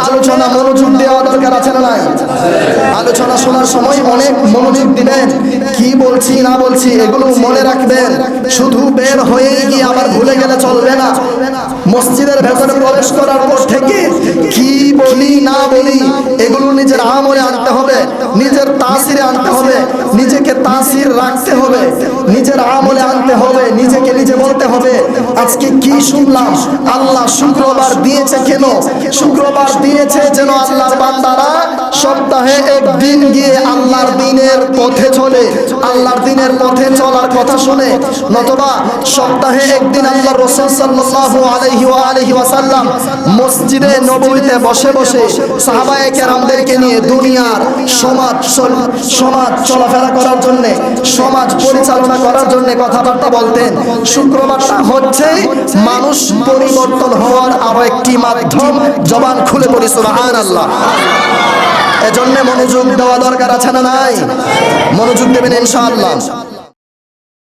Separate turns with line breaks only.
আলোচনা মনোযোগ দেওয়া দরকার আছে না নাই? আলোচনা শোনার সময় অনেক মনোযোগ দিবেন, কি বলছি না বলছি এগুলো মনে রাখবেন। শুধু বের হয়েই গিয়ে আবার ভুলে গেলে চলবে না। মসজিদের ভেতরে প্রবেশ করার পর থেকে কি বলি না বলি এগুলো নিজের আমলে আনতে হবে, নিজের তাসিরে আনতে হবে, নিজেকে তাসির রাখতে হবে, নিজের আমলে আনতে হবে, নিজেকে নিজে বলতে হবে আজকে কি শুনলাম, আল্লাহ শুক্রবার দিয়েছে কেন? শুক্রবার দিয়েছে যেন আল্লাহর বান্দারা সপ্তাহে একদিন গিয়ে আল্লাহর দ্বীনের পথে চলে, আল্লাহর দ্বীনের পথে চলার কথা শুনে, নতুবা সপ্তাহে একদিন আল্লাহর রাসূল সাল্লাল্লাহু আলাইহি ওয়াসাল্লাম মসজিদে নববীতে বসে বসে সাহাবায়ে কেরামদেরকে নিয়ে দুনিয়ার সমাজ চলাফেরা করার জন্য, সমাজ পরিচালনা করার জন্য কথাবার্তা বলতেন। শুক্রবারটা হচ্ছে মানুষ পরিবর্তন হওয়ার আরো একটি মাধ্যম। জবান খুলে পড়ি সুবহানাল্লাহ। এজন্য মনোযোগ দেওয়া দরকার আছে না নাই? মনোযোগ দেবেন ইনশাআল্লাহ।